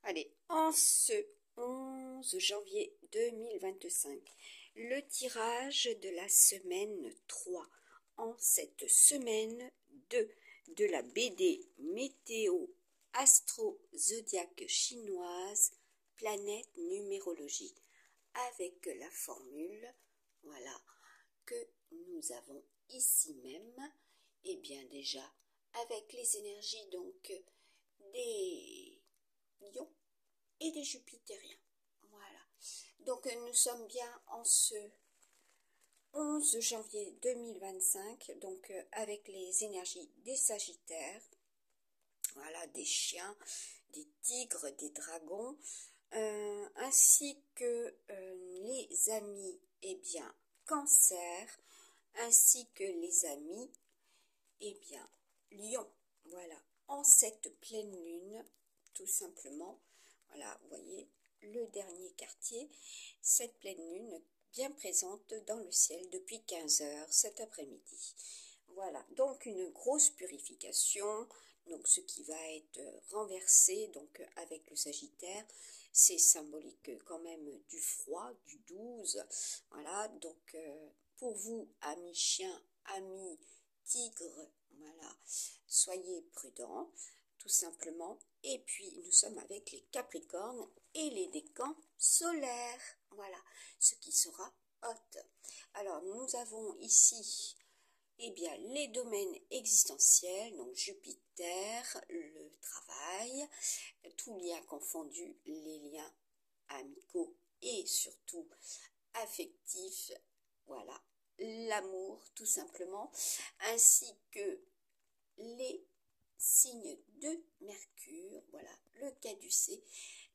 Allez, en ce 11 janvier 2025, le tirage de la semaine 3. En cette semaine 2 de la BD Météo Astro Zodiaque chinoise, planète numérologie, avec la formule, voilà, que nous avons ici même, et bien déjà avec les énergies donc des lions et des jupitériens. Voilà. Donc nous sommes bien en ce 11 janvier 2025, donc avec les énergies des sagittaires, voilà, des chiens, des tigres, des dragons, ainsi que les amis, eh bien, cancer, ainsi que les amis, eh bien, lion, voilà, en cette pleine lune, tout simplement. Voilà, vous voyez le dernier quartier, cette pleine lune bien présente dans le ciel depuis 15 heures cet après-midi. Voilà, donc une grosse purification, donc ce qui va être renversé donc avec le Sagittaire, c'est symbolique quand même du froid, du 12. Voilà, donc pour vous, amis chiens, amis tigres, voilà, soyez prudents, tout simplement. Et puis, nous sommes avec les Capricornes et les décans solaires. Voilà, ce qui sera hot. Alors, nous avons ici, eh bien, les domaines existentiels, donc Jupiter, le travail, tout lien confondu, les liens amicaux et surtout affectifs, voilà, l'amour tout simplement, ainsi que les signes de Mercure, voilà, le caducée,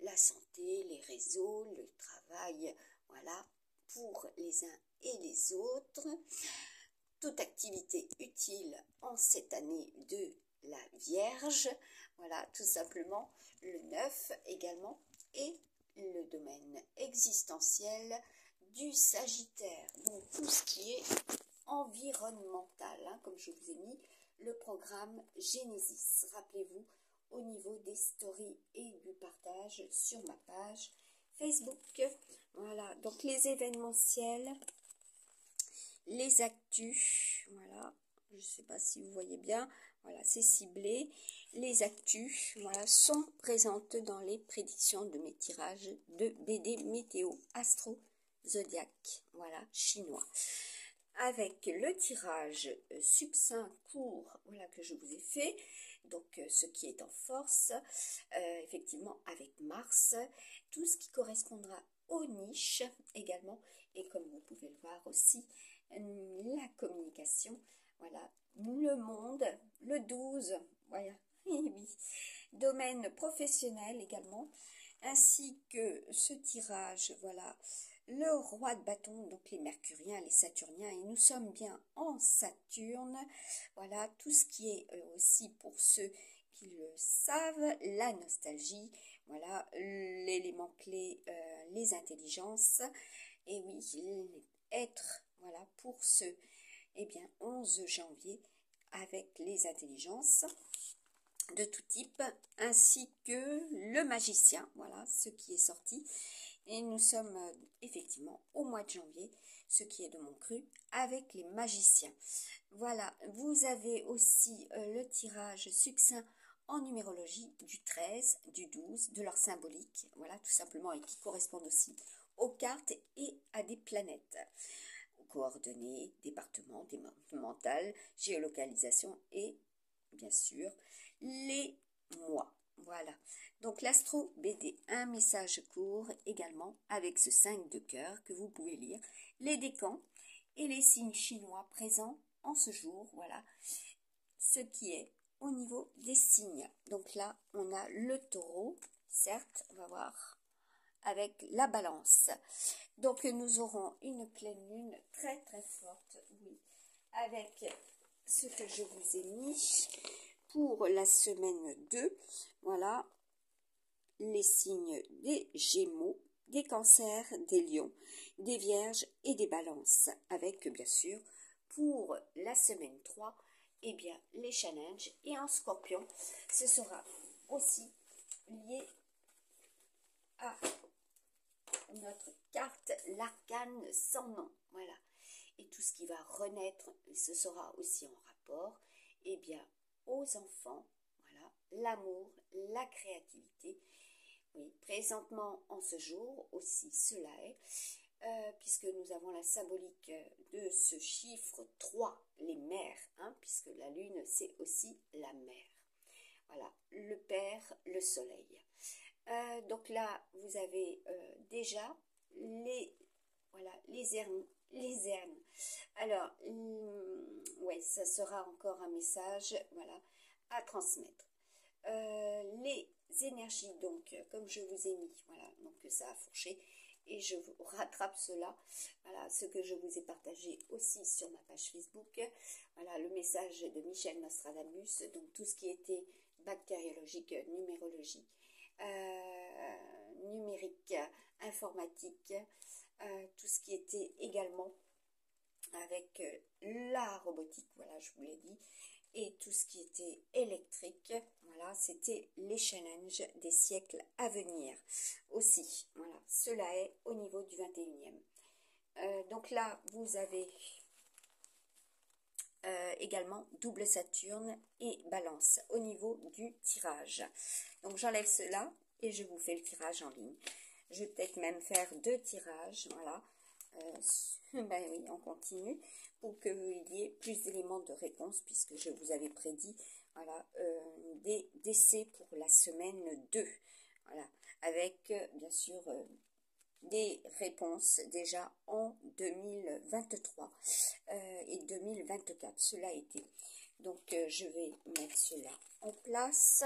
la santé, les réseaux, le travail, voilà, pour les uns et les autres, toute activité utile en cette année de la Vierge, voilà, tout simplement, le 9 également, et le domaine existentiel du Sagittaire, donc tout ce qui est environnemental, hein, comme je vous ai mis le programme Genesis. Rappelez-vous, au niveau des stories et du partage sur ma page Facebook. Voilà, donc les événementiels, les actus, voilà, je ne sais pas si vous voyez bien, voilà, c'est ciblé. Les actus, voilà, sont présentes dans les prédictions de mes tirages de BD Météo Astro Zodiaque, voilà, chinois. Avec le tirage succinct court, voilà, que je vous ai fait, donc ce qui est en force, effectivement avec Mars, tout ce qui correspondra aux niches également, et comme vous pouvez le voir aussi, la communication, voilà, le monde, le 12, voilà, oui, domaine professionnel également, ainsi que ce tirage, voilà, le roi de bâton, donc les mercuriens, les saturniens, et nous sommes bien en Saturne, voilà, tout ce qui est aussi pour ceux qui le savent, la nostalgie, voilà, l'élément clé, les intelligences, et oui, être, voilà, pour ce, eh bien, 11 janvier, avec les intelligences de tout type, ainsi que le magicien, voilà, ce qui est sorti. Et nous sommes effectivement au mois de janvier, ce qui est de mon cru, avec les magiciens. Voilà, vous avez aussi le tirage succinct en numérologie du 13, du 12, de leur symbolique, voilà, tout simplement, et qui correspondent aussi aux cartes et à des planètes. Coordonnées, départements, départementales, géolocalisation et, bien sûr, les mois. Voilà, donc l'Astro BD, un message court également avec ce 5 de cœur que vous pouvez lire, les décans et les signes chinois présents en ce jour, voilà, ce qui est au niveau des signes. Donc là, on a le taureau, certes, on va voir, avec la balance. Donc nous aurons une pleine lune très très forte, oui, avec ce que je vous ai mis pour la semaine 2, voilà, les signes des Gémeaux, des Cancers, des Lions, des Vierges et des Balances, avec bien sûr pour la semaine 3, eh bien les challenges, et en Scorpion, ce sera aussi lié notre carte, l'arcane sans nom. Voilà. Et tout ce qui va renaître, ce sera aussi en rapport, eh bien, aux enfants. Voilà, l'amour, la créativité. Oui, présentement, en ce jour aussi, cela est, puisque nous avons la symbolique de ce chiffre 3, les mères, hein, puisque la lune, c'est aussi la mère. Voilà, le père, le soleil. Donc là, vous avez déjà les hernes. Alors, ouais, ça sera encore un message, voilà, à transmettre. Les énergies, donc, comme je vous ai mis, voilà, donc ça a fourché, et je vous rattrape cela, voilà, ce que je vous ai partagé aussi sur ma page Facebook, voilà, le message de Michel Nostradamus, donc tout ce qui était bactériologique, numérologie, numérique, informatique, tout ce qui était également avec la robotique, voilà, je vous l'ai dit, et tout ce qui était électrique, voilà, c'était les challenges des siècles à venir aussi, voilà, cela est au niveau du 21e. Donc là, vous avez également double Saturne et Balance au niveau du tirage. Donc j'enlève cela et je vous fais le tirage en ligne. Je vais peut-être même faire 2 tirages, voilà. Ben oui, on continue pour qu'il y ait plus d'éléments de réponse puisque je vous avais prédit, voilà, des décès pour la semaine 2, voilà, avec bien sûr des réponses déjà en 2023 et 2024, cela a été. Donc je vais mettre cela en place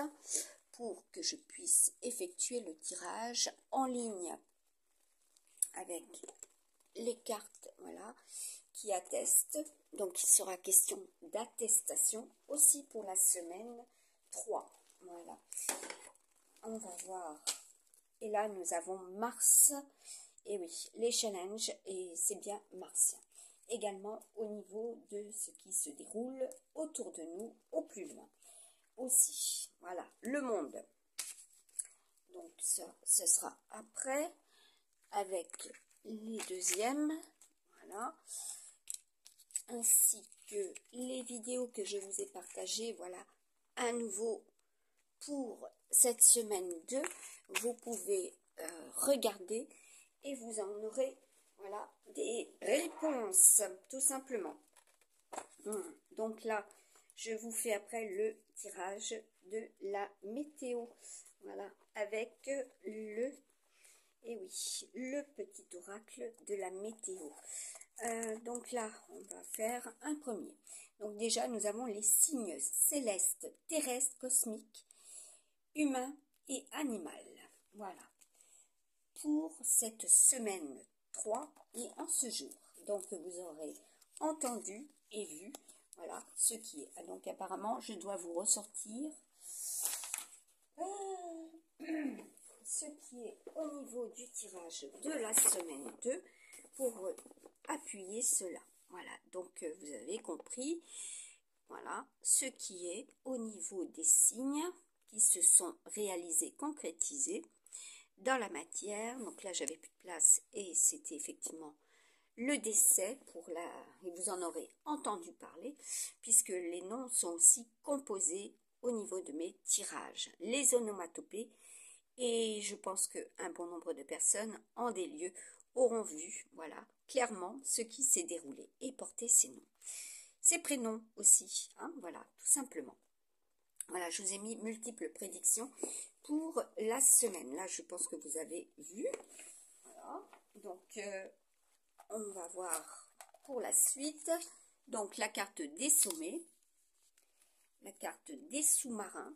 pour que je puisse effectuer le tirage en ligne avec les cartes, voilà, qui attestent. Donc il sera question d'attestation aussi pour la semaine 3, voilà. On va voir. Et là, nous avons Mars. Et oui, les challenges, et c'est bien martien. Également au niveau de ce qui se déroule autour de nous, au plus loin. Aussi, voilà, le monde. Donc ça, ce sera après, avec les deuxièmes, voilà. Ainsi que les vidéos que je vous ai partagées, voilà, à nouveau pour cette semaine 2, vous pouvez regarder et vous en aurez, voilà, des réponses, tout simplement. Donc là, je vous fais après le tirage de la météo, voilà, avec et oui, le petit oracle de la météo. Donc là, on va faire un premier. Donc déjà, nous avons les signes célestes, terrestres, cosmiques, humains et animal. Voilà. Pour cette semaine 3 et en ce jour. Donc vous aurez entendu et vu, voilà, ce qui est. Donc apparemment, je dois vous ressortir ce qui est au niveau du tirage de la semaine 2 pour appuyer cela. Voilà, donc vous avez compris, voilà, ce qui est au niveau des signes qui se sont réalisés, concrétisés dans la matière. Donc là, j'avais plus de place et c'était effectivement le décès pour et vous en aurez entendu parler, puisque les noms sont aussi composés au niveau de mes tirages, les onomatopées, et je pense qu'un bon nombre de personnes en des lieux auront vu, voilà, clairement ce qui s'est déroulé et porté ces noms. Ces prénoms aussi, hein, voilà, tout simplement. Voilà, je vous ai mis multiples prédictions pour la semaine. Là, je pense que vous avez vu. Voilà, donc on va voir pour la suite. Donc la carte des sommets, la carte des sous-marins.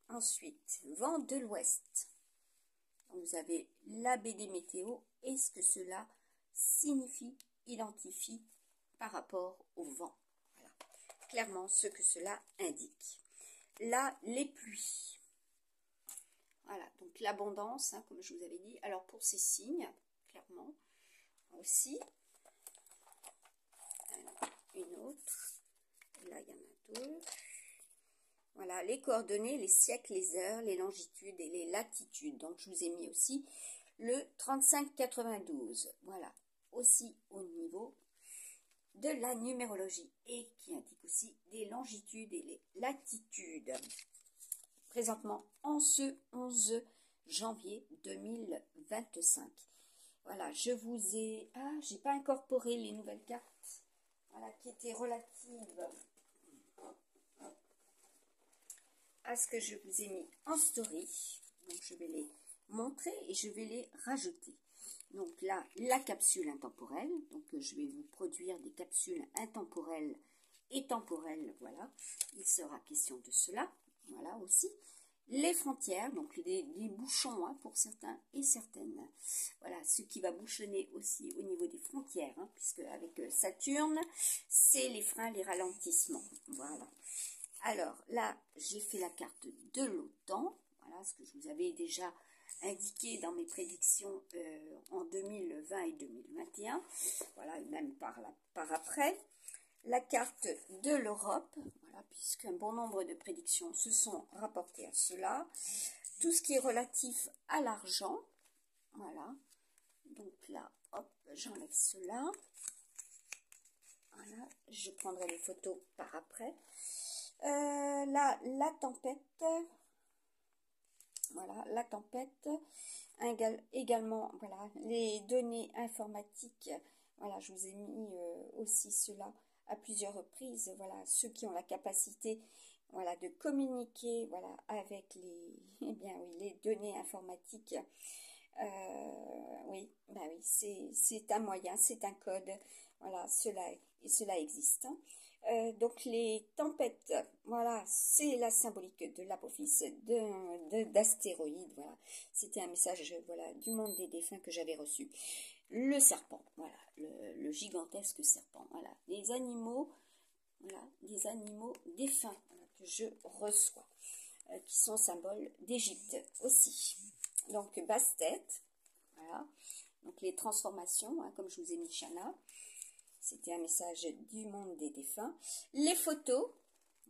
Ensuite, vent de l'ouest. Vous avez la BD météo et ce que cela signifie, identifie par rapport au vent. Voilà, clairement ce que cela indique. Là, les pluies. Voilà, donc l'abondance, hein, comme je vous avais dit. Alors pour ces signes, clairement, aussi. Alors, une autre. Là, il y en a deux. Voilà, les coordonnées, les siècles, les heures, les longitudes et les latitudes. Donc, je vous ai mis aussi le 3592. Voilà, aussi au niveau de la numérologie et qui indique aussi des longitudes et les latitudes. Présentement, en ce 11 janvier 2025. Voilà, je vous ai... Ah, j'ai pas incorporé les nouvelles cartes. Voilà, qui étaient relatives à ce que je vous ai mis en story. Donc, je vais les montrer et je vais les rajouter. Donc là, la capsule intemporelle. Donc, je vais vous produire des capsules intemporelles et temporelles. Voilà, il sera question de cela. Voilà aussi. Les frontières, donc les bouchons hein, pour certains et certaines. Voilà, ce qui va bouchonner aussi au niveau des frontières, hein, puisque avec Saturne, c'est les freins, les ralentissements. Voilà. Alors là, j'ai fait la carte de l'OTAN. Voilà, ce que je vous avais déjà indiqué dans mes prédictions en 2020 et 2021. Voilà, et même par après. La carte de l'Europe, voilà, puisqu'un bon nombre de prédictions se sont rapportées à cela. Tout ce qui est relatif à l'argent, voilà. Donc là, hop, j'enlève cela. Voilà, je prendrai les photos par après. Là, la tempête, voilà, la tempête. Également, voilà, les données informatiques. Voilà, je vous ai mis aussi cela à plusieurs reprises, voilà, ceux qui ont la capacité, voilà, de communiquer, voilà, avec les, eh bien, oui, les données informatiques, oui, bah oui, c'est un moyen, c'est un code, voilà, cela existe. Hein. Donc les tempêtes, voilà, c'est la symbolique de l'apophyse, d'astéroïdes, voilà, c'était un message, voilà, du monde des défunts que j'avais reçu. Le serpent, voilà, le gigantesque serpent, voilà, les animaux, voilà, des animaux défunts voilà, que je reçois, qui sont symboles d'Égypte aussi. Donc basse tête, voilà, donc les transformations, hein, comme je vous ai mis Chana, c'était un message du monde des défunts. Les photos,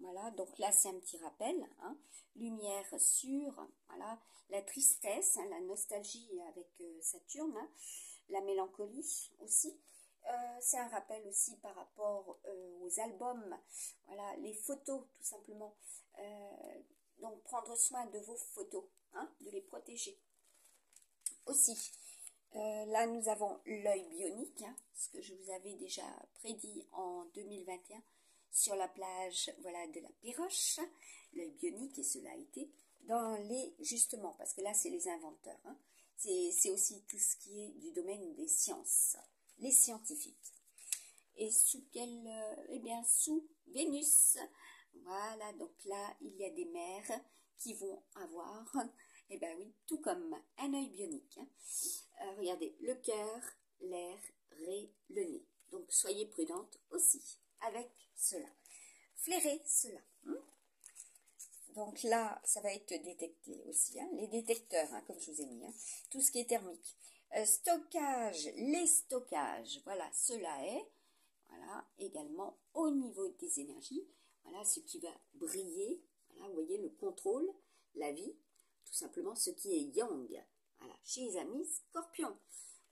voilà, donc là c'est un petit rappel, hein, lumière sur, voilà, la tristesse, hein, la nostalgie avec Saturne, hein, la mélancolie aussi. C'est un rappel aussi par rapport aux albums, voilà, les photos tout simplement. Donc prendre soin de vos photos, hein, de les protéger. Aussi, là nous avons l'œil bionique, hein, ce que je vous avais déjà prédit en 2021 sur la plage, voilà, de la Péroche, l'œil bionique, et cela a été dans les, justement, parce que là c'est les inventeurs, hein, c'est aussi tout ce qui est du domaine des sciences, les scientifiques. Et sous quel, eh bien sous Vénus, voilà, donc là il y a des mères qui vont avoir, eh bien oui, tout comme un œil bionique, hein. Regardez, le cœur, l'air, le nez. Donc soyez prudente aussi avec cela. Flairez cela. Hein. Donc là, ça va être détecté aussi. Hein, les détecteurs, hein, comme je vous ai mis. Hein, tout ce qui est thermique. Stockage, les stockages. Voilà, cela est. Voilà, également au niveau des énergies. Voilà, ce qui va briller. Voilà, vous voyez le contrôle, la vie. Tout simplement ce qui est yang. Voilà, chez les amis scorpions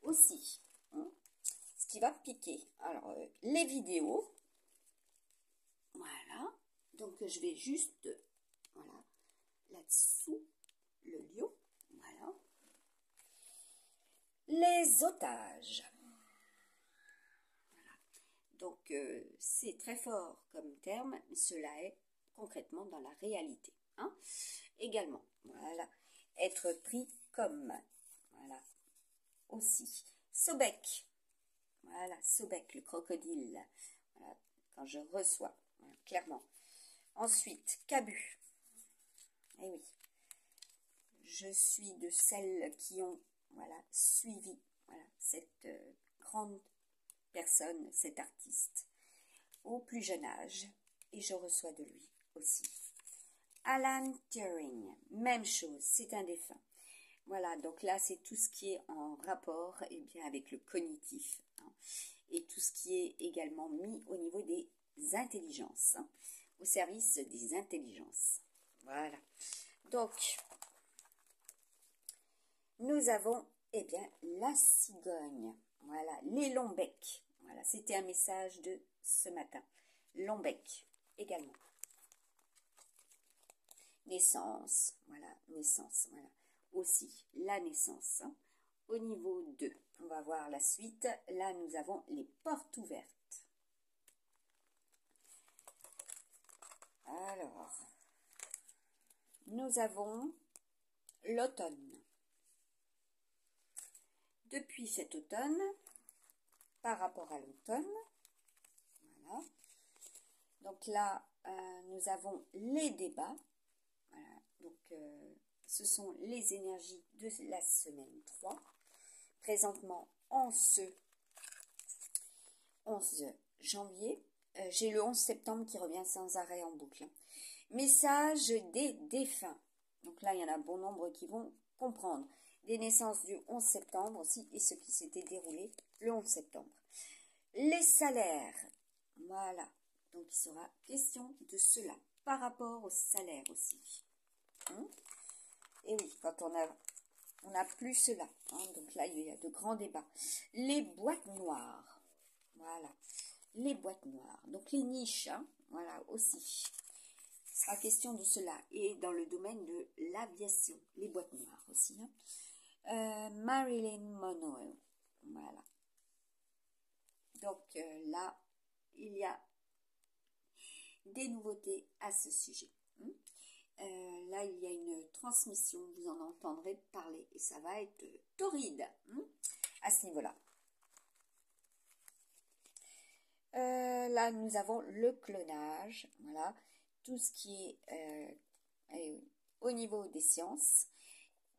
aussi. Hein, ce qui va piquer. Alors, les vidéos. Voilà. Donc, je vais juste, voilà, là-dessous, le lion. Voilà. Les otages. Voilà. Donc, c'est très fort comme terme, mais cela est concrètement dans la réalité. Hein. Également, voilà, être pris comme, voilà, aussi. Sobek, voilà, Sobek, le crocodile, voilà, quand je reçois, voilà, clairement. Ensuite, Cabu, eh oui, je suis de celles qui ont, voilà, suivi, voilà, cette grande personne, cet artiste, au plus jeune âge, et je reçois de lui aussi. Alan Turing, même chose, c'est un défunt. Voilà, donc là, c'est tout ce qui est en rapport eh bien, avec le cognitif, hein, et tout ce qui est également mis au niveau des intelligences. Hein. au service des intelligences. Voilà. Donc, nous avons, eh bien, la cigogne. Voilà, les longs becs. Voilà, c'était un message de ce matin. Long bec, également. Naissance, voilà, naissance, voilà. Aussi, la naissance. Hein. Au niveau 2, on va voir la suite. Là, nous avons les portes ouvertes. Alors, nous avons l'automne. Depuis cet automne, par rapport à l'automne, voilà. Donc là, nous avons les débats. Voilà, donc ce sont les énergies de la semaine 3. Présentement, en ce 11 janvier, j'ai le 11 septembre qui revient sans arrêt en boucle. Message des défunts. Donc là, il y en a bon nombre qui vont comprendre. Des naissances du 11 septembre aussi et ce qui s'était déroulé le 11 septembre. Les salaires. Voilà. Donc, il sera question de cela par rapport au salaire aussi. Et oui, quand on a plus cela. Hein, donc là, il y a de grands débats. Les boîtes noires. Voilà. Les boîtes noires. Donc, les niches. Hein, voilà, aussi. Il sera question de cela. Et dans le domaine de l'aviation. Les boîtes noires aussi. Hein. Marilyn Monroe. Voilà. Donc, là, il y a des nouveautés à ce sujet. Là, il y a une transmission, vous en entendrez parler et ça va être torride à ce niveau-là. Là, nous avons le clonage, voilà, tout ce qui est au niveau des sciences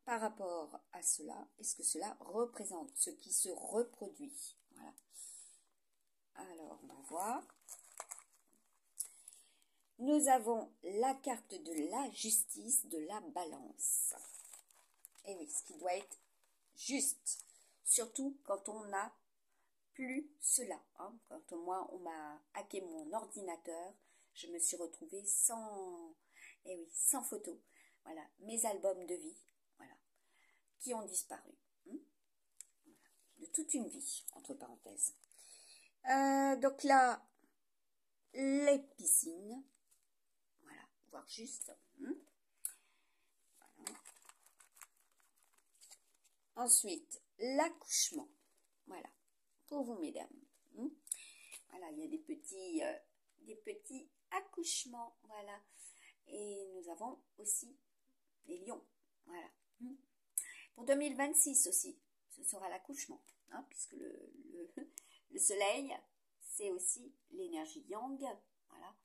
par rapport à cela et ce que cela représente, ce qui se reproduit. Voilà. Alors, on va voir. Nous avons la carte de la justice, de la balance. Et oui, ce qui doit être juste. Surtout quand on n'a plus cela. Hein. Quand moi, on m'a hacké mon ordinateur, je me suis retrouvée sans photo. Voilà, mes albums de vie, voilà, qui ont disparu. Voilà. De toute une vie, entre parenthèses. Donc là, les piscines. Voir juste. Voilà. Ensuite, l'accouchement. Voilà. Pour vous, mesdames. Voilà, il y a des petits accouchements. Voilà. Et nous avons aussi les lions. Voilà. Pour 2026 aussi, ce sera l'accouchement. Hein, puisque le soleil, c'est aussi l'énergie yang. Voilà.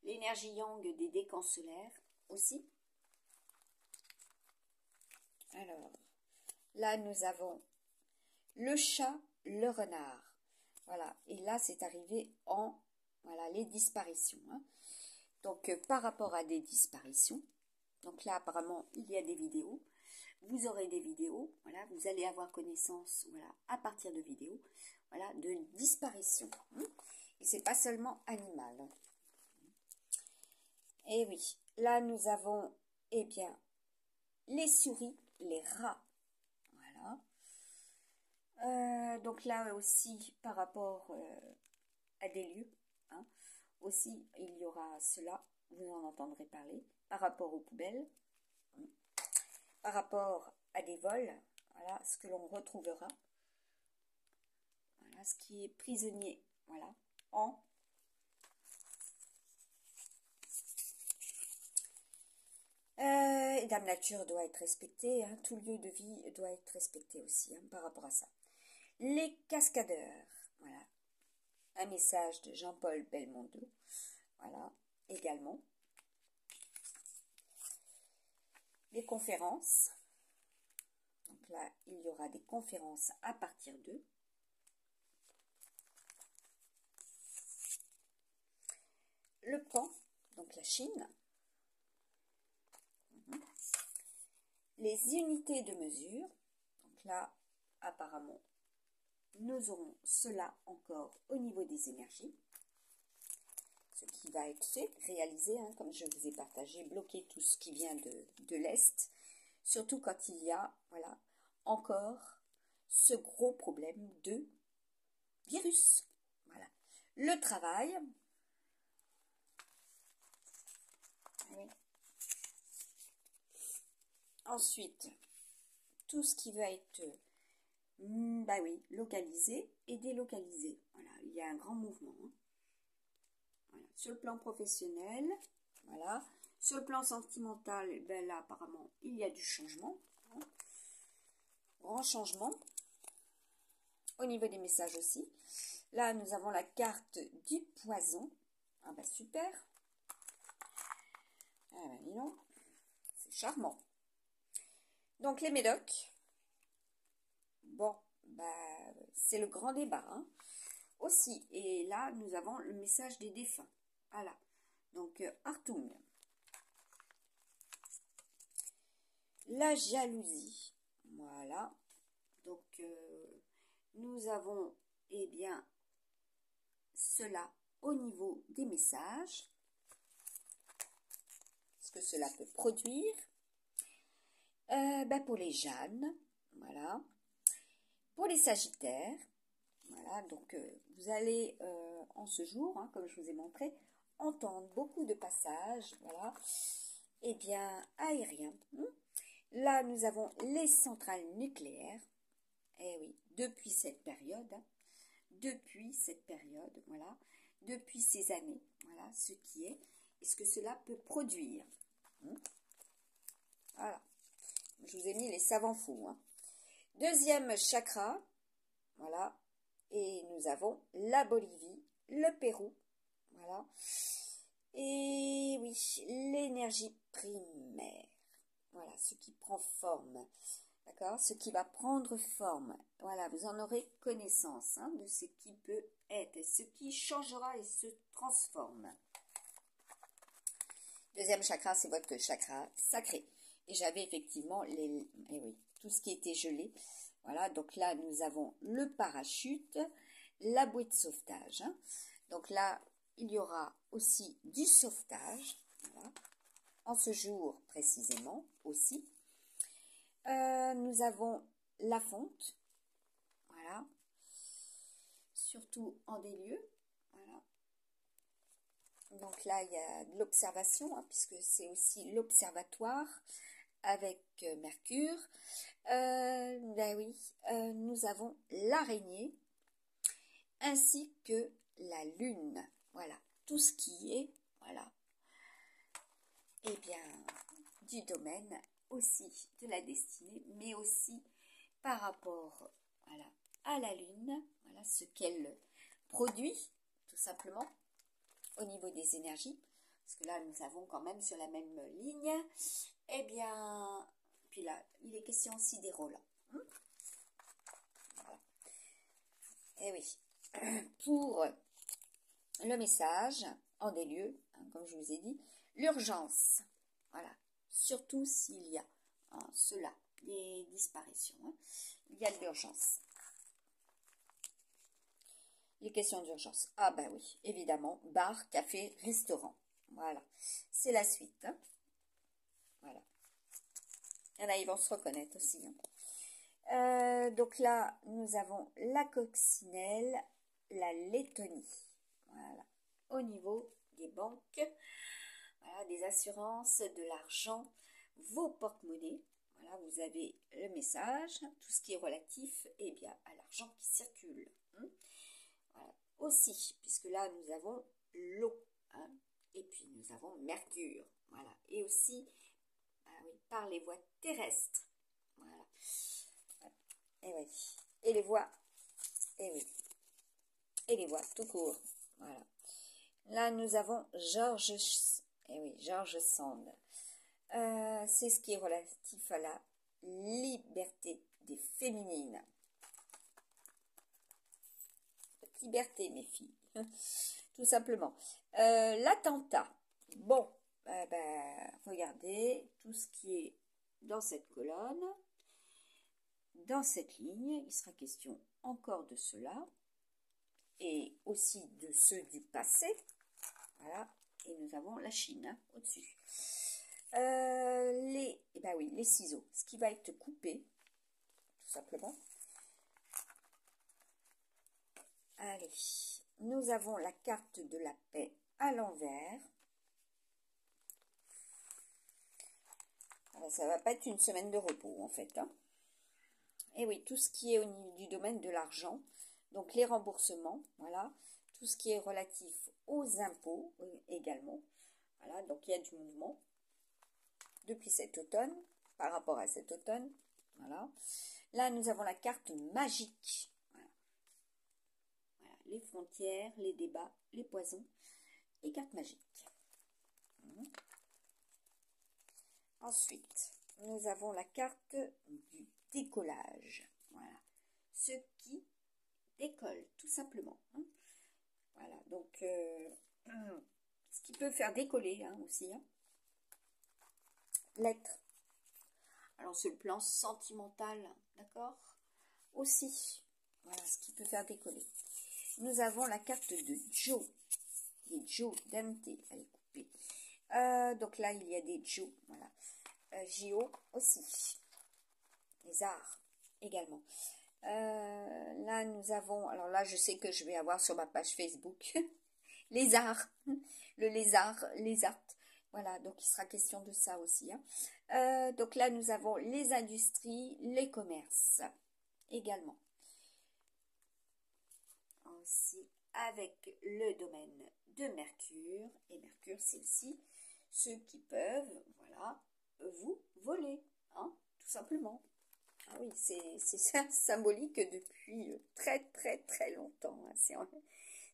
L'énergie yang des décans solaires aussi. Alors, là, nous avons le chat, le renard. Voilà, et là, c'est arrivé en, voilà, les disparitions. Hein. Donc, par rapport à des disparitions, donc là, apparemment, il y a des vidéos. Vous aurez des vidéos, voilà, vous allez avoir connaissance, voilà, à partir de vidéos, voilà, de disparition. Et c'est pas seulement animal. Et oui, là nous avons, eh bien, les souris, les rats. Voilà. Donc là aussi, par rapport à des lieux, hein, aussi il y aura cela, vous en entendrez parler, par rapport aux poubelles, par rapport à des vols, voilà, ce que l'on retrouvera, voilà, ce qui est prisonnier, voilà, en Dame Nature doit être respectée, hein, tout lieu de vie doit être respecté aussi hein, par rapport à ça. Les cascadeurs, voilà, un message de Jean-Paul Belmondo, voilà, également. Les conférences, donc là, il y aura des conférences à partir d'eux. Le pan, donc la Chine. Les unités de mesure, donc là, apparemment, nous aurons cela encore au niveau des énergies. ce qui va être fait, réalisé, hein, comme je vous ai partagé, bloquer tout ce qui vient de l'Est, surtout quand il y a, voilà, encore ce gros problème de virus. Voilà. Le travail. Oui. Ensuite, tout ce qui va être bah oui, localisé et délocalisé. Voilà, il y a un grand mouvement. Hein. Voilà. Sur le plan professionnel, voilà. Sur le plan sentimental, ben là, apparemment, il y a du changement. Hein. Grand changement. Au niveau des messages aussi. Là, nous avons la carte du poison. Ah bah super. Ah bah dis donc, c'est charmant. Donc les médocs. Bon, bah c'est le grand débat. Hein. Aussi, et là, nous avons le message des défunts. Voilà. Donc, Artung. La jalousie. Voilà. Donc, nous avons, eh bien, cela au niveau des messages. Ce que cela peut produire. Pour les Jeannes. Voilà. Pour les Sagittaires. Voilà. Donc, vous allez, en ce jour, hein, comme je vous ai montré, entendre beaucoup de passages. Voilà. Eh bien, aériens. Là, nous avons les centrales nucléaires. Eh oui, depuis cette période, hein, voilà, depuis ces années, voilà, ce qui est, et ce que cela peut produire. Voilà, je vous ai mis les savants fous. Hein. Deuxième chakra, voilà, et nous avons la Bolivie, le Pérou, voilà, et oui, l'énergie primaire, voilà, ce qui prend forme. D'accord, ce qui va prendre forme. Voilà, vous en aurez connaissance hein, de ce qui peut être, ce qui changera et se transforme. Deuxième chakra, c'est votre chakra sacré. Et j'avais effectivement tout ce qui était gelé. Voilà, donc là, nous avons le parachute, la bouée de sauvetage. Hein. Donc là, il y aura aussi du sauvetage. Voilà. En ce jour précisément aussi. Nous avons la fonte, voilà, surtout en des lieux, voilà. Donc là, il y a de l'observation, hein, puisque c'est aussi l'observatoire avec Mercure. Nous avons l'araignée, ainsi que la lune, voilà, tout ce qui est, voilà, eh bien, du domaine aussi de la destinée, mais aussi par rapport voilà, à la Lune, voilà ce qu'elle produit, tout simplement, au niveau des énergies, parce que là, nous avons quand même sur la même ligne, eh bien, puis là, il est question aussi des rôles. Voilà. Eh oui, pour le message, en des lieux, hein, comme je vous ai dit, l'urgence, voilà, surtout s'il y a cela, des disparitions, hein, il y a de l'urgence. Les questions d'urgence. Ah ben oui, évidemment, bar, café, restaurant. Voilà, c'est la suite. Hein. Voilà. Et là, ils vont se reconnaître aussi. Hein. Donc là, nous avons la coccinelle, la Lettonie. Voilà. Au niveau des banques, voilà, des assurances, de l'argent, vos porte-monnaies. Voilà, vous avez le message, tout ce qui est relatif eh bien, à l'argent qui circule. Hein. Voilà. Aussi, puisque là, nous avons l'eau. Hein, et puis, nous avons Mercure. Voilà. Et aussi, oui, par les voies terrestres. Voilà. Et oui. Et les voies. Et oui. Et les voies tout court. Voilà. Là, nous avons George Sand. C'est ce qui est relatif à la liberté des féminines. Liberté, mes filles. Tout simplement. L'attentat. Bon, regardez tout ce qui est dans cette colonne. Dans cette ligne, il sera question encore de cela. Et aussi de ceux du passé. Voilà, et nous avons la Chine hein, au-dessus. Les ciseaux, ce qui va être coupé, tout simplement. Allez, nous avons la carte de la paix à l'envers. Ça va pas être une semaine de repos en fait. Hein. Et oui, tout ce qui est au niveau du domaine de l'argent, donc les remboursements, voilà, tout ce qui est relatif aux impôts également. Voilà, donc il y a du mouvement depuis cet automne, par rapport à cet automne. Voilà. Là, nous avons la carte magique. Voilà. Voilà, les frontières, les débats, les poisons et carte magique. Ensuite, nous avons la carte du décollage. Voilà. Ce qui décolle, tout simplement. Hein. Voilà, donc, ce qui peut faire décoller hein, aussi. Hein. L'être. Alors, sur le plan sentimental, d'accord. Aussi, voilà, ce qui peut faire décoller. Nous avons la carte de Joe. Et Joe Dante, elle est coupée. Donc là, il y a des Joe, voilà. J.O. aussi. Les arts également. Là, nous avons, alors là, je sais que je vais avoir sur ma page Facebook, les arts, le lézard, les arts. Voilà, donc il sera question de ça aussi. Hein. Donc là, nous avons les industries, les commerces également. Aussi avec le domaine de Mercure. Et Mercure, c'est aussi ceux qui peuvent, voilà, vous voler, hein, tout simplement. Ah oui, c'est ça symbolique depuis très très très longtemps. Hein.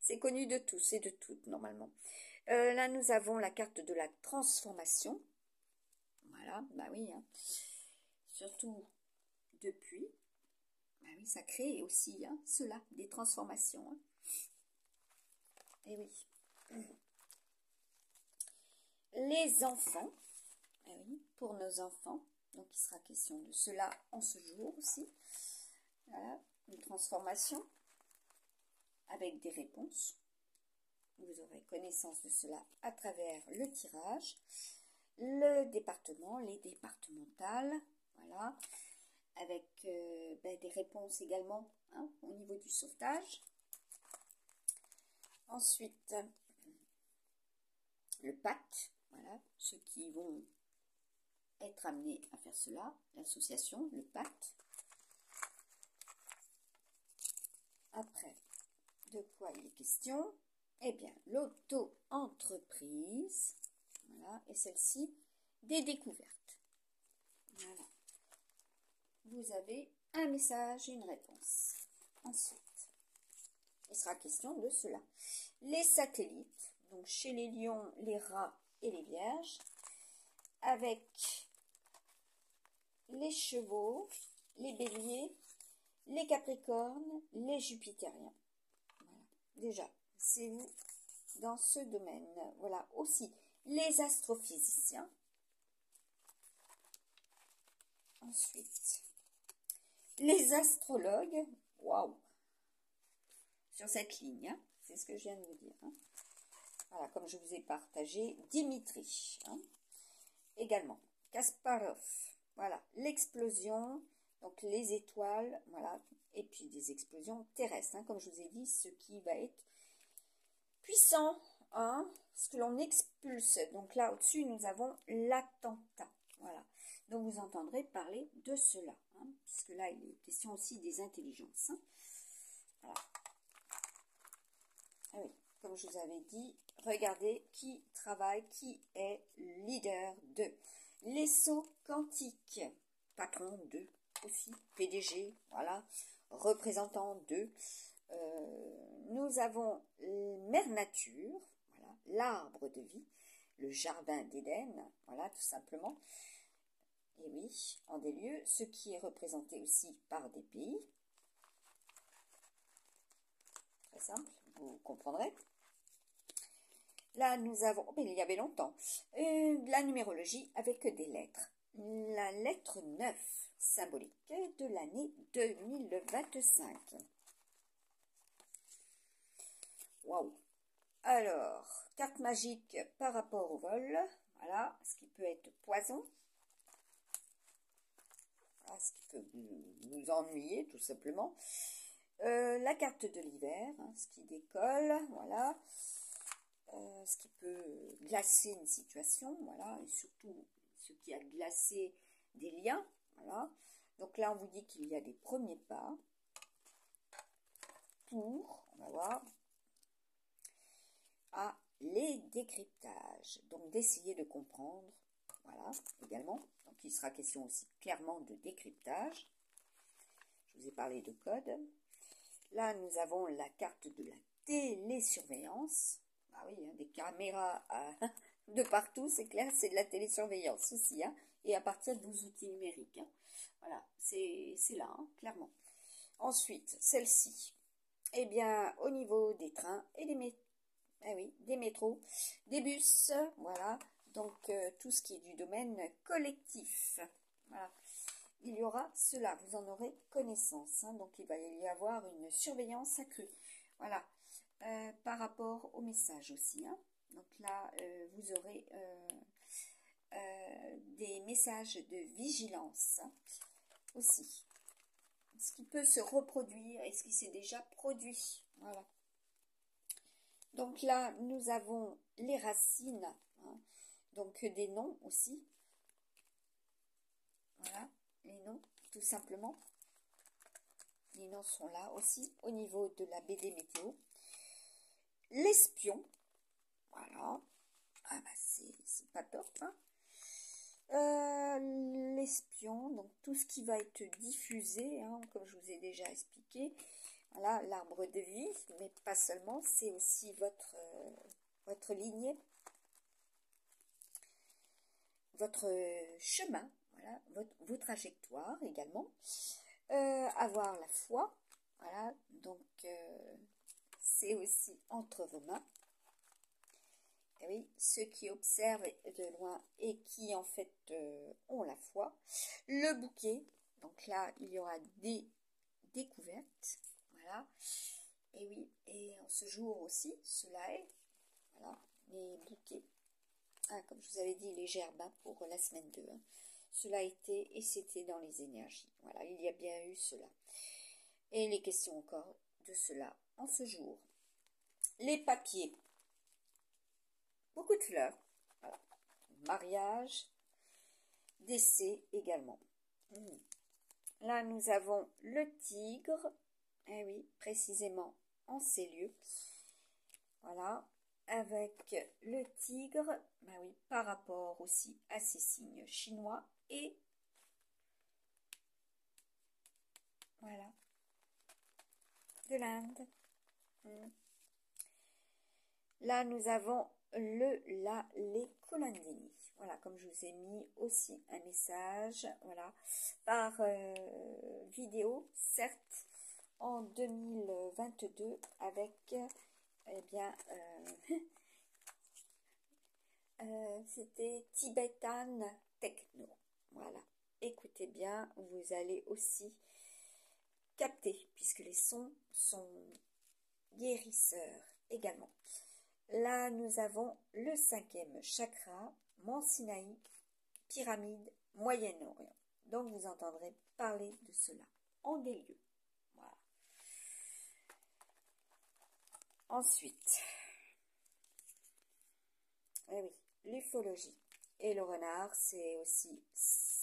C'est connu de tous et de toutes normalement. Là, nous avons la carte de la transformation. Voilà, bah oui. Hein. Surtout depuis. Bah oui, ça crée aussi hein, cela, des transformations. Hein. Et oui. Les enfants. Eh oui, pour nos enfants. Donc, il sera question de cela en ce jour aussi. Voilà, une transformation avec des réponses. Vous aurez connaissance de cela à travers le tirage. Le département, les départementales, voilà, avec des réponses également hein, au niveau du sauvetage. Ensuite, le pacte, voilà, ceux qui vont être amenés à faire cela, l'association, le pacte. Après, de quoi il est question? Eh bien, l'auto-entreprise, voilà, et celle-ci, des découvertes. Voilà. Vous avez un message et une réponse. Ensuite, il sera question de cela. Les satellites, donc chez les lions, les rats et les vierges, avec les chevaux, les béliers, les capricornes, les jupitériens. Voilà. Déjà, c'est vous dans ce domaine. Voilà, aussi les astrophysiciens. Ensuite, les astrologues. Waouh! Sur cette ligne, hein, c'est ce que je viens de vous dire. Hein. Voilà, comme je vous ai partagé, Dimitri. Hein. Également, Kasparov. Voilà, l'explosion, donc les étoiles, voilà, et puis des explosions terrestres, hein, comme je vous ai dit, ce qui va être puissant, hein, ce que l'on expulse. Donc là, au-dessus, nous avons l'attentat, voilà. Donc vous entendrez parler de cela, hein, puisque là, il est question aussi des intelligences. Hein. Voilà. Ah oui, comme je vous avais dit, regardez qui travaille, qui est leader de les sauts quantiques, patron de aussi, PDG, voilà, représentant de. Nous avons Mère Nature, voilà, l'arbre de vie, le jardin d'Éden, voilà, tout simplement. Et oui, en des lieux, ce qui est représenté aussi par des pays. Très simple, vous comprendrez. Là, nous avons, il y avait longtemps, la numérologie avec des lettres. La lettre 9, symbolique de l'année 2025. Waouh! Alors, carte magique par rapport au vol. Voilà, ce qui peut être poison. Voilà, ce qui peut nous ennuyer, tout simplement. La carte de l'hiver, hein, ce qui décolle, voilà. Ce qui peut glacer une situation, voilà. Et surtout, ce qui a glacé des liens, voilà. Donc là, on vous dit qu'il y a des premiers pas pour, on va voir, les décryptages. Donc d'essayer de comprendre, voilà, également. Donc il sera question aussi clairement de décryptage. Je vous ai parlé de code. Là, nous avons la carte de la télésurveillance. Ah oui, hein, des caméras de partout, c'est clair, c'est de la télésurveillance aussi, hein, et à partir de vos outils numériques. Hein. Voilà, c'est là, hein, clairement. Ensuite, celle-ci, eh bien, au niveau des trains et des métros, des bus, voilà, donc tout ce qui est du domaine collectif. Voilà. Il y aura cela, vous en aurez connaissance. Hein, donc il va y avoir une surveillance accrue. Voilà. Par rapport au message aussi. Hein. Donc là, vous aurez des messages de vigilance hein, aussi. Ce qui peut se reproduire et ce qui s'est déjà produit. Voilà. Donc là, nous avons les racines. Hein, donc des noms aussi. Voilà, les noms, tout simplement. Les noms sont là aussi, au niveau de la BD météo. L'espion, voilà. Ah bah c'est pas top, hein. L'espion, donc tout ce qui va être diffusé, hein, comme je vous ai déjà expliqué. Voilà, l'arbre de vie, mais pas seulement, c'est aussi votre lignée, votre chemin, voilà, vos trajectoires également. Avoir la foi, voilà, donc c'est aussi entre vos mains. Et oui, ceux qui observent de loin et qui en fait ont la foi. Le bouquet, donc là il y aura des découvertes, voilà. Et oui, et en ce jour aussi, cela est, voilà, les bouquets. Ah, comme je vous avais dit, les gerbes hein, pour la semaine 2. Hein. Cela était et c'était dans les énergies. Voilà, il y a bien eu cela. Et les questions encore de cela en ce jour. Les papiers. Beaucoup de fleurs. Voilà. Mariage. Décès également. Là, nous avons le tigre. Eh oui, précisément en ces lieux. Voilà. Avec le tigre, bah oui, par rapport aussi à ces signes chinois et voilà, de l'Inde. Là, nous avons les Colandini. Voilà, comme je vous ai mis aussi un message, voilà, par vidéo, certes, en 2022 avec, eh bien, c'était Tibetan Techno. Voilà. Écoutez bien, vous allez aussi capter, puisque les sons sont guérisseurs également. Là, nous avons le 5e chakra, Mont Sinaï, pyramide, Moyen-Orient. Donc, vous entendrez parler de cela en des lieux. Voilà. Ensuite, eh oui, l'ufologie. Et le renard, c'est aussi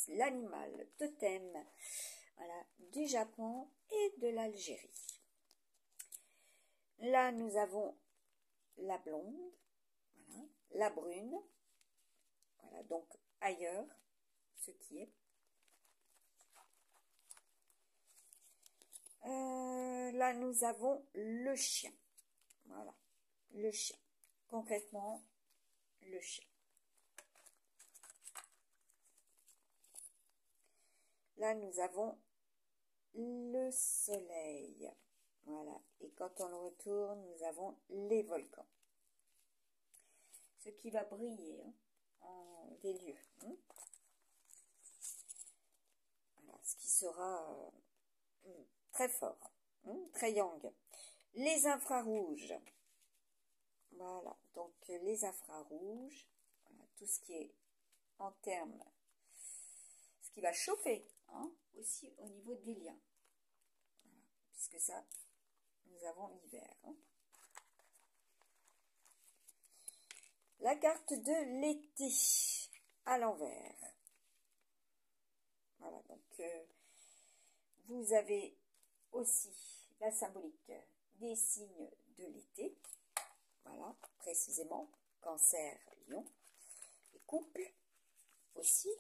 l'animal totem, voilà, du Japon et de l'Algérie. Là, nous avons la blonde, voilà, la brune, voilà, donc ailleurs, ce qui est. Là, nous avons le chien, voilà, le chien, concrètement, le chien. Là, nous avons le soleil, voilà, et quand on le retourne, nous avons les volcans. Ce qui va briller hein, en des lieux. Hein. Voilà, ce qui sera très fort, hein, très yang. Les infrarouges. Voilà, donc les infrarouges, voilà, tout ce qui est en termes, ce qui va chauffer, hein, aussi au niveau des liens. Voilà, puisque ça, nous avons l'hiver. Hein. La carte de l'été à l'envers. Voilà, donc vous avez aussi la symbolique des signes de l'été. Voilà, précisément, Cancer, Lion, et Couple aussi.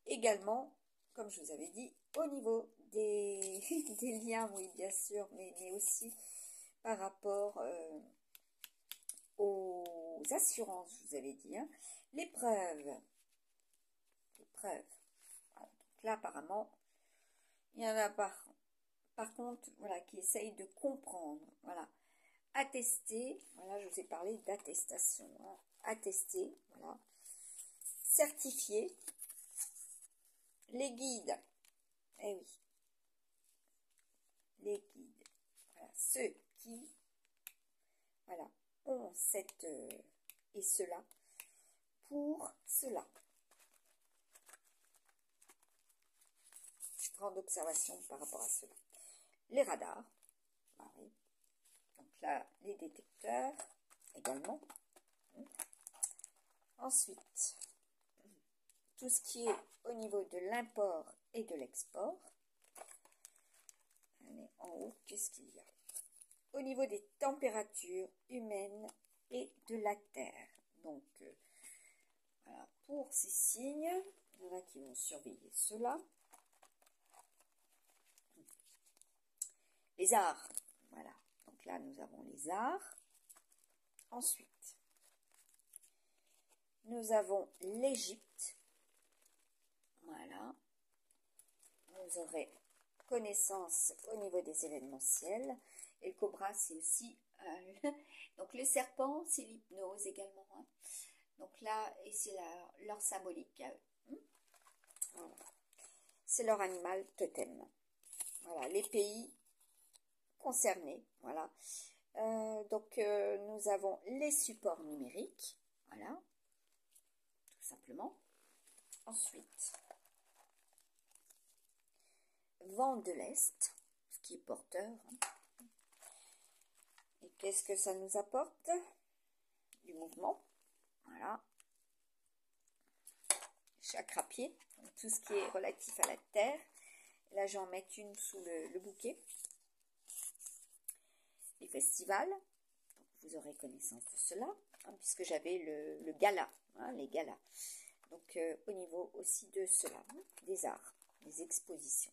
Également, comme je vous avais dit, au niveau des, des liens, oui, bien sûr, mais aussi par rapport aux assurances, je vous avais dit, hein, l'épreuve. L'épreuve. Voilà, donc là, apparemment, il y en a par contre, voilà, qui essayent de comprendre, voilà, attester, voilà, je vous ai parlé d'attestation, hein, attester, voilà, certifier, les guides, eh oui, les guides, voilà, ceux qui, voilà, ont cette et cela pour cela. Grande observation par rapport à cela. Les radars, ah oui. Donc là, les détecteurs également. Ensuite, tout ce qui est au niveau de l'import et de l'export. Allez, en haut, qu'est-ce qu'il y a? Au niveau des températures humaines et de la Terre. Donc, voilà, pour ces signes, il y en a qui vont surveiller cela. Les arts, voilà. Donc là, nous avons les arts. Ensuite, nous avons l'Égypte. Voilà. Vous aurez connaissance au niveau des événementiels. Et le cobra, c'est aussi... donc le serpent, c'est l'hypnose également. Hein. Donc là, et c'est leur symbolique à eux. Voilà. C'est leur animal totem. Voilà, les pays concernés. Voilà. Donc, nous avons les supports numériques. Voilà. Tout simplement. Ensuite, vent de l'Est, ce qui est porteur. Et qu'est-ce que ça nous apporte? Du mouvement. Voilà. Chakra-pied, tout ce qui est relatif à la terre. Là, j'en mets une sous le bouquet. Les festivals, donc vous aurez connaissance de cela, hein, puisque j'avais le gala, hein, les galas. Donc, au niveau aussi de cela, hein, des arts, des expositions.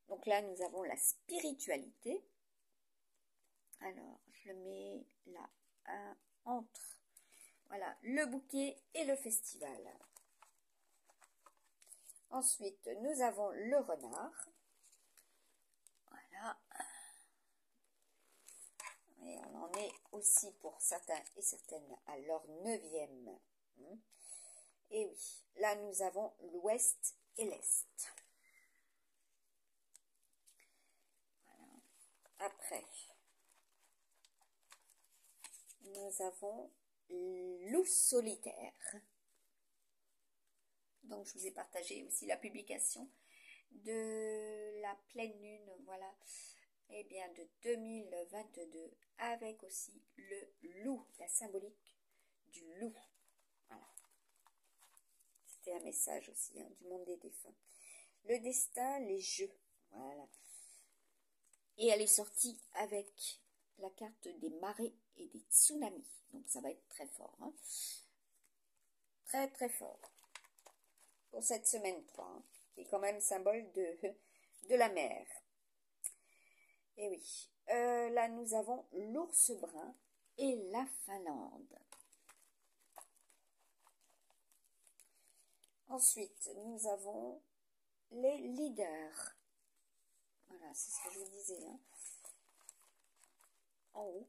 Donc là, nous avons la spiritualité. Alors, je le mets là, entre, voilà, le bouquet et le festival. Ensuite, nous avons le renard. Voilà. Et on en est aussi pour certains et certaines à leur 9e. Et oui, là nous avons l'ouest et l'est. Voilà. Après, nous avons loup solitaire. Donc je vous ai partagé aussi la publication de la pleine lune, voilà, et bien de 2022, avec aussi le loup, la symbolique du loup. Voilà. C'était un message aussi, hein, du monde des défunts. Le destin, les jeux, voilà. Et elle est sortie avec la carte des marées et des tsunamis. Donc ça va être très fort. Hein. Très très fort. Pour cette semaine 3, hein, qui est quand même symbole de la mer. Et oui, là nous avons l'ours brun et la Finlande. Ensuite, nous avons les leaders. Voilà, c'est ce que je vous disais. Hein. En haut.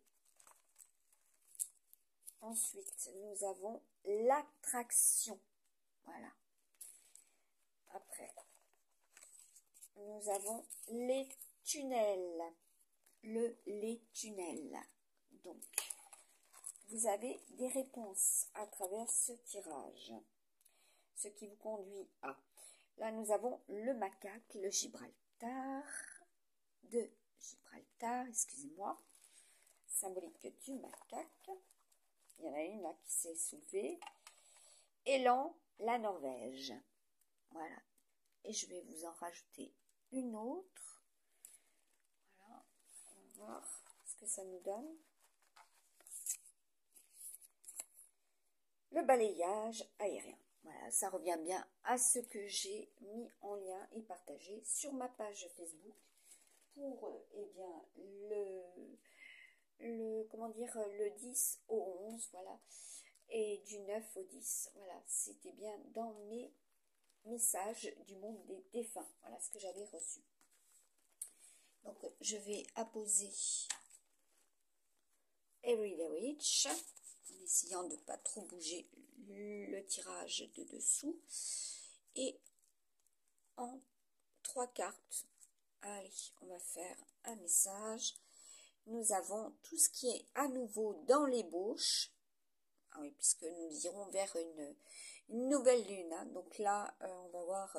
Ensuite, nous avons l'attraction. Voilà. Après, nous avons les tunnels. Les tunnels. Donc, vous avez des réponses à travers ce tirage. Ce qui vous conduit à... Là, nous avons le macaque, le Gibraltar, de Gibraltar, excusez-moi, symbolique du macaque. Il y en a une là qui s'est soulevée. Élan, la Norvège. Voilà. Et je vais vous en rajouter une autre. Voilà. On va voir ce que ça nous donne. Le balayage aérien. Voilà, ça revient bien à ce que j'ai mis en lien et partagé sur ma page Facebook pour eh bien comment dire, le 10 au 11, voilà, et du 9 au 10, voilà, c'était bien dans mes messages du monde des défunts, voilà ce que j'avais reçu. Donc je vais apposer Everyday Witch en essayant de ne pas trop bouger le tirage de dessous, et en 3 cartes, allez, on va faire un message. Nous avons tout ce qui est à nouveau dans l'ébauche. Ah oui, puisque nous irons vers une nouvelle lune. Hein. Donc là, on va voir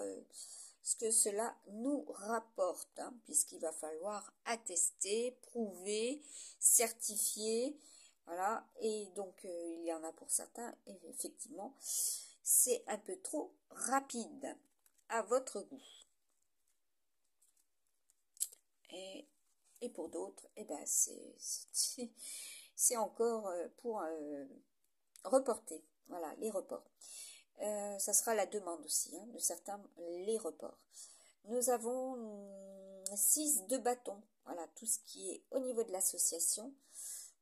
ce que cela nous rapporte. Hein, puisqu'il va falloir attester, prouver, certifier. Voilà. Et donc, il y en a pour certains. Et effectivement, c'est un peu trop rapide à votre goût. Et pour d'autres, eh ben, c'est encore pour reporter. Voilà, les reports. Ça sera la demande aussi, hein, de certains, les reports. Nous avons 6 de bâtons. Voilà, tout ce qui est au niveau de l'association.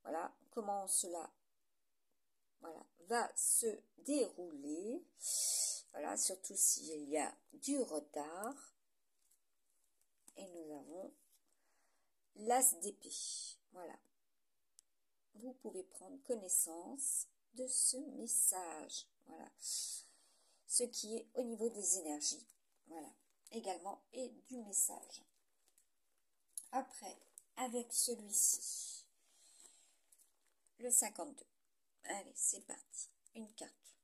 Voilà, comment cela va se dérouler. Voilà, surtout s'il y a du retard. Et nous avons l'as d'épée. Voilà. Vous pouvez prendre connaissance de ce message. Voilà. Ce qui est au niveau des énergies. Voilà. Également, et du message. Après, avec celui-ci, le 52. Allez, c'est parti. Une carte.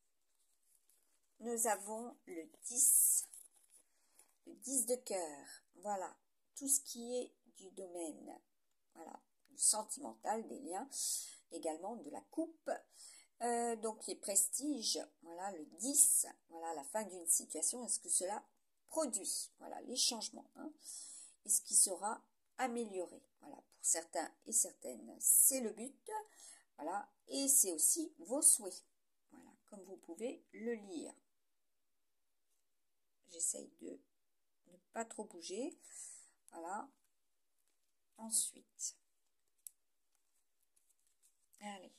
Nous avons le 10. Le 10 de cœur. Voilà. Tout ce qui est du domaine. Voilà. Du sentimental, des liens. Également de la coupe. Donc les prestiges, voilà, le 10, voilà, la fin d'une situation, est-ce que cela produit, voilà, les changements, hein, et ce qui sera amélioré, voilà, pour certains et certaines, c'est le but, voilà, et c'est aussi vos souhaits, voilà, comme vous pouvez le lire. J'essaye de ne pas trop bouger, voilà, ensuite, allez,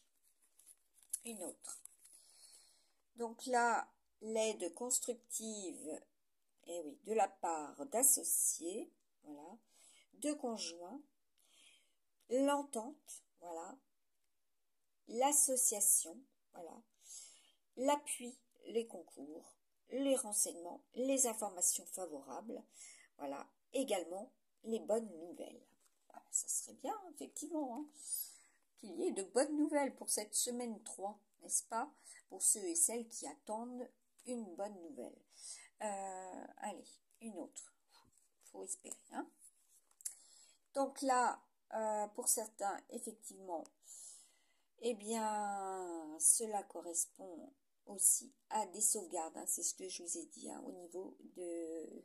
une autre. Donc là, l'aide constructive, et oui, de la part d'associés, voilà, de conjoints, l'entente, voilà, l'association, voilà, l'appui, les concours, les renseignements, les informations favorables, voilà, également les bonnes nouvelles. Voilà, ça serait bien, effectivement, hein, qu'il y ait de bonnes nouvelles pour cette semaine 3, n'est-ce pas, pour ceux et celles qui attendent une bonne nouvelle. Allez, une autre. Faut espérer. Hein. Donc là, pour certains, effectivement, eh bien, cela correspond aussi à des sauvegardes. Hein, c'est ce que je vous ai dit, hein, au niveau de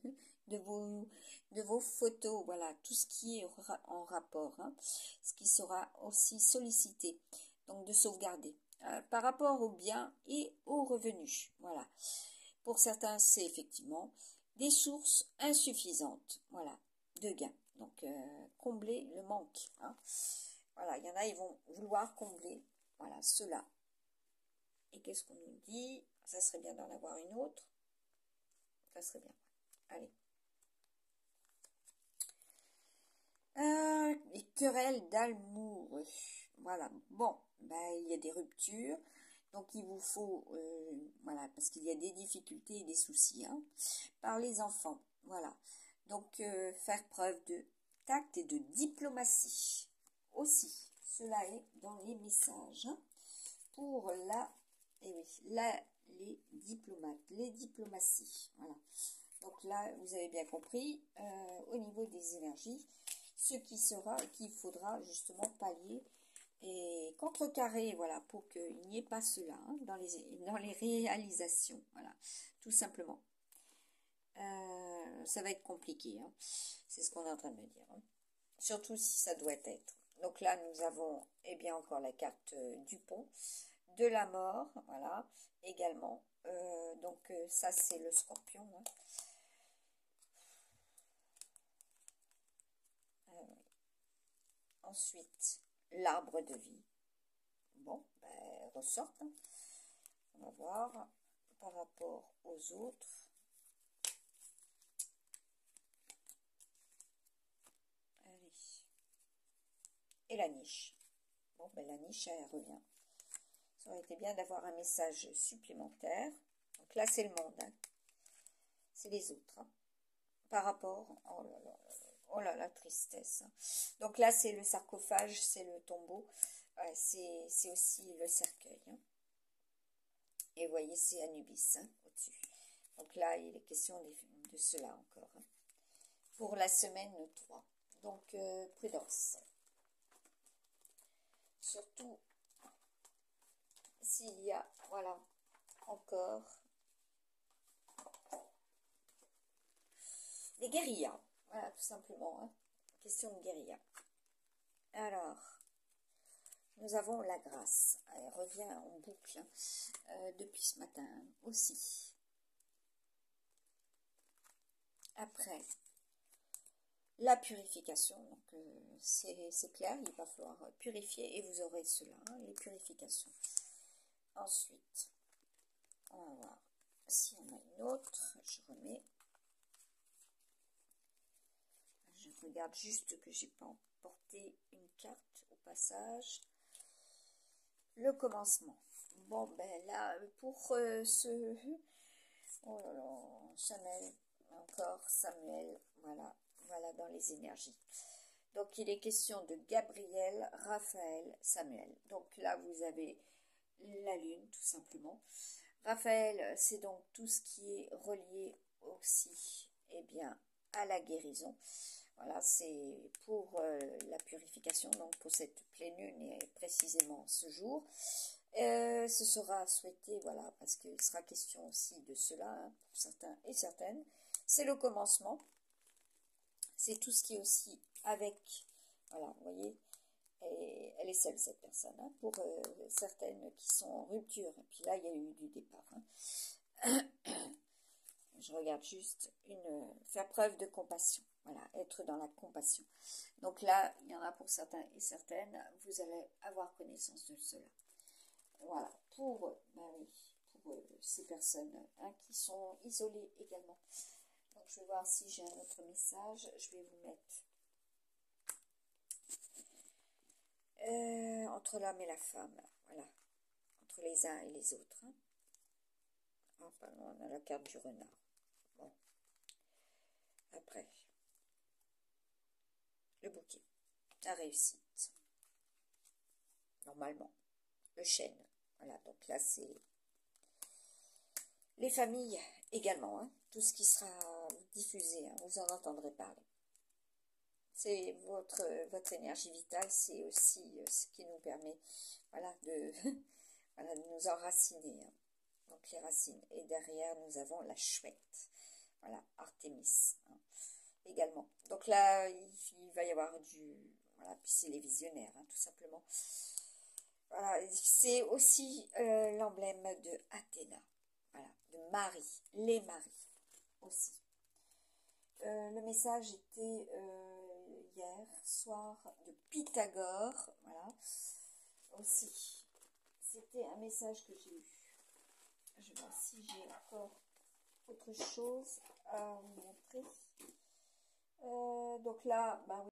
vos photos. Voilà, tout ce qui est en rapport. Hein, ce qui sera aussi sollicité. Donc, de sauvegarder. Par rapport aux biens et aux revenus. Voilà. Pour certains, c'est effectivement des sources insuffisantes, voilà, de gains. Donc, combler le manque. Hein. Voilà, il y en a, ils vont vouloir combler, voilà, cela. Et qu'est-ce qu'on nous dit? Ça serait bien d'en avoir une autre. Ça serait bien. Allez. Les querelles d'amour. Voilà, bon, ben, il y a des ruptures. Donc, il vous faut, voilà, parce qu'il y a des difficultés et des soucis, hein, par les enfants, voilà. Donc, faire preuve de tact et de diplomatie aussi. Cela est dans les messages. Hein. pour la, et oui, là, les diplomates, les diplomaties, voilà. Donc là, vous avez bien compris, au niveau des énergies, ce qui sera, qu'il faudra justement pallier et contrecarrer, voilà, pour qu'il n'y ait pas cela hein, dans les réalisations, voilà, tout simplement. Ça va être compliqué, hein. C'est ce qu'on est en train de me dire, hein. Surtout si ça doit être. Donc là, nous avons, eh bien, encore la carte du pont, de la mort, voilà, également. Donc ça, c'est le scorpion, hein. Ensuite, l'arbre de vie. Bon, ben, ressort, hein. On va voir par rapport aux autres. Allez. Et la niche. Bon, ben la niche, elle revient. Ça aurait été bien d'avoir un message supplémentaire. Donc là, c'est le monde, hein. C'est les autres, hein. Par rapport, oh là, la tristesse, hein. Donc là, c'est le sarcophage, c'est le tombeau, c'est aussi le cercueil, hein. Et vous voyez, c'est Anubis, hein, au-dessus. Donc là, il est question de cela encore, hein, pour la semaine 3. Donc, prudence. Surtout, s'il y a, voilà, encore des guérillas. Voilà, tout simplement, hein. Question de guérilla. Alors, nous avons la grâce. Elle revient en boucle hein, depuis ce matin aussi. Après, la purification. Donc, c'est clair, il va falloir purifier et vous aurez cela, hein, les purifications. Ensuite, on va voir si on a une autre. Je remets. Je regarde juste que j'ai pas emporté une carte au passage. Le commencement. Bon, ben là, pour ce... Oh là là, Samuel, encore Samuel, voilà, voilà dans les énergies. Donc, il est question de Gabriel, Raphaël, Samuel. Donc là, vous avez la lune, tout simplement. Raphaël, c'est donc tout ce qui est relié aussi, eh bien, à la guérison. Voilà, c'est pour la purification, donc pour cette pleine lune et précisément ce jour. Ce sera souhaité, voilà, parce qu'il sera question aussi de cela, hein, pour certains et certaines. C'est le commencement. C'est tout ce qui est aussi avec, voilà, vous voyez, et elle est seule cette personne, hein, pour certaines qui sont en rupture. Et puis là, il y a eu du départ, hein. Je regarde juste faire preuve de compassion. Voilà, être dans la compassion. Donc là, il y en a pour certains et certaines, vous allez avoir connaissance de cela. Voilà, pour, ben oui, pour ces personnes hein, qui sont isolées également. Donc je vais voir si j'ai un autre message. Je vais vous mettre entre l'homme et la femme. Voilà, entre les uns et les autres. Hein. Enfin, on a la carte du renard. Bon. Après, le bouquet, la réussite. Normalement, le chêne. Voilà, donc là, c'est les familles également. Hein, tout ce qui sera diffusé, hein, vous en entendrez parler. C'est votre énergie vitale, c'est aussi ce qui nous permet voilà, voilà, de nous enraciner. Hein. Donc les racines. Et derrière, nous avons la chouette. Voilà, Artémis. Hein, également. Donc là, il va y avoir du... Voilà, puis c'est les visionnaires, hein, tout simplement. Voilà, c'est aussi l'emblème de Athéna. Voilà, de Marie. Les maris aussi. Le message était hier soir de Pythagore, voilà, aussi. C'était un message que j'ai eu. Je vais voir si j'ai encore autre chose à vous montrer. Donc là, bah,